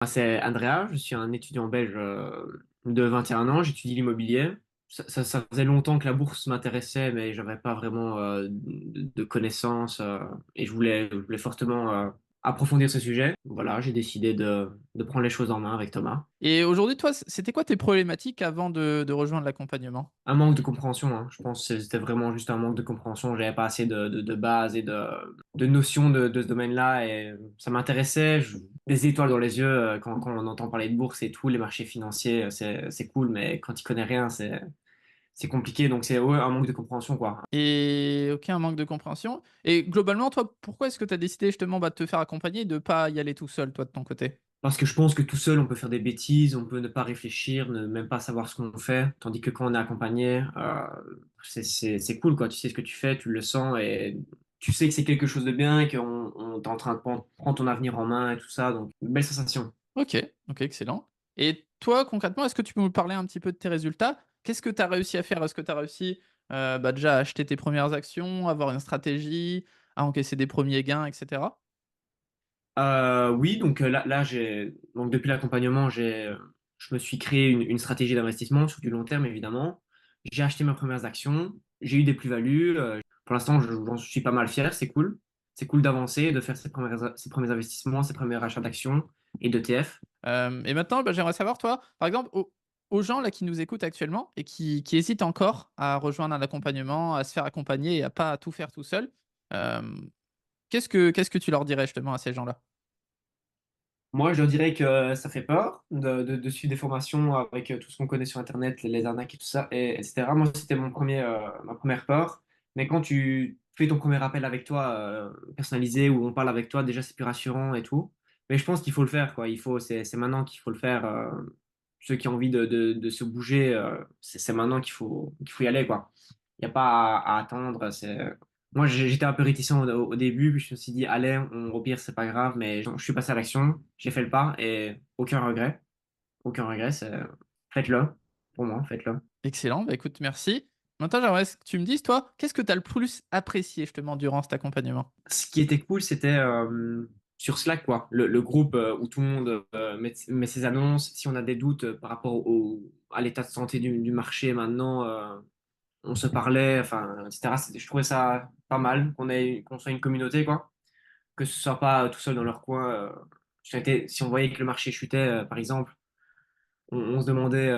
C'est Andrea, je suis un étudiant belge de 21 ans, j'étudie l'immobilier. Ça faisait longtemps que la bourse m'intéressait, mais j'avais pas vraiment de connaissances et je voulais fortement approfondir ce sujet. Voilà, j'ai décidé de prendre les choses en main avec Thomas. Et aujourd'hui, toi, c'était quoi tes problématiques avant de rejoindre l'accompagnement? Un manque de compréhension, hein. Je pense que c'était vraiment juste un manque de compréhension. J'avais pas assez de bases et de notions de ce domaine-là et ça m'intéressait. Des étoiles dans les yeux quand on entend parler de bourse et tout, les marchés financiers, c'est cool, mais quand il connaît rien, c'est compliqué. Donc c'est ouais, un manque de compréhension, quoi. Et ok, un manque de compréhension. Et globalement, toi, pourquoi est-ce que tu as décidé justement de te faire accompagner et de pas y aller tout seul, toi, de ton côté? Parce que je pense que tout seul, on peut faire des bêtises, on peut ne pas réfléchir, ne même pas savoir ce qu'on fait. Tandis que quand on est accompagné, c'est cool, quoi. Tu sais ce que tu fais, tu le sens et tu sais que c'est quelque chose de bien, qu'on t'es en train de prendre ton avenir en main et tout ça. Donc, une belle sensation. Ok, ok, excellent. Et toi, concrètement, est-ce que tu peux nous parler un petit peu de tes résultats? Qu'est-ce que tu as réussi à faire? Est-ce que tu as réussi déjà à acheter tes premières actions, avoir une stratégie, à encaisser des premiers gains, etc. Oui, donc là donc depuis l'accompagnement, je me suis créé une stratégie d'investissement sur du long terme, évidemment. J'ai acheté mes premières actions, j'ai eu des plus-values. Pour l'instant, j'en suis pas mal fier, c'est cool. C'est cool d'avancer, de faire ses premiers investissements, ses premiers achats d'actions et d'ETF. Et maintenant, bah, j'aimerais savoir, toi, par exemple, aux gens là qui nous écoutent actuellement et qui hésitent encore à rejoindre un accompagnement, à se faire accompagner et à pas tout faire tout seul, euh, qu'est-ce que tu leur dirais justement à ces gens-là? Moi, je leur dirais que ça fait peur de suivre des formations avec tout ce qu'on connaît sur Internet, les arnaques et tout ça, etc. Moi, c'était ma première peur. Mais quand tu fais ton premier appel avec toi, personnalisé, où on parle avec toi, déjà, c'est plus rassurant et tout. Mais je pense qu'il faut le faire, quoi. C'est maintenant qu'il faut le faire. Ceux qui ont envie de se bouger, c'est maintenant qu'il faut y aller, quoi. Il n'y a pas à attendre. Moi, j'étais un peu réticent au début, puis je me suis dit, allez, au pire, c'est pas grave, mais je suis passé à l'action, j'ai fait le pas et aucun regret. Aucun regret, faites-le. Pour moi, faites-le. Excellent, bah écoute, merci. Maintenant, j'aimerais que tu me dises, toi, qu'est-ce que tu as le plus apprécié justement durant cet accompagnement? Ce qui était cool, c'était sur Slack, quoi. Le groupe où tout le monde met ses annonces. Si on a des doutes par rapport à l'état de santé du marché maintenant, on se parlait, enfin, etc. Je trouvais ça pas mal qu'on soit une communauté, quoi. Que ce soit pas tout seul dans leur coin. Si on voyait que le marché chutait, par exemple, on se demandait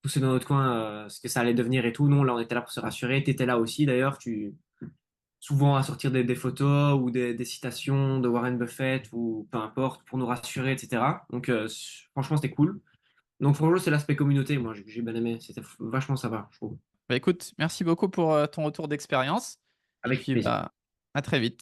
tous ceux dans notre coin ce que ça allait devenir et tout. Nous, là, on était là pour se rassurer. Tu étais là aussi, d'ailleurs. Souvent à sortir des photos ou des citations de Warren Buffett ou peu importe pour nous rassurer, etc. Donc, franchement, c'était cool. Donc, franchement, c'est l'aspect communauté. Moi, j'ai bien aimé. C'était vachement sympa, je trouve. Bah écoute, merci beaucoup pour ton retour d'expérience. Et Avec puis, plaisir. bah, à très vite.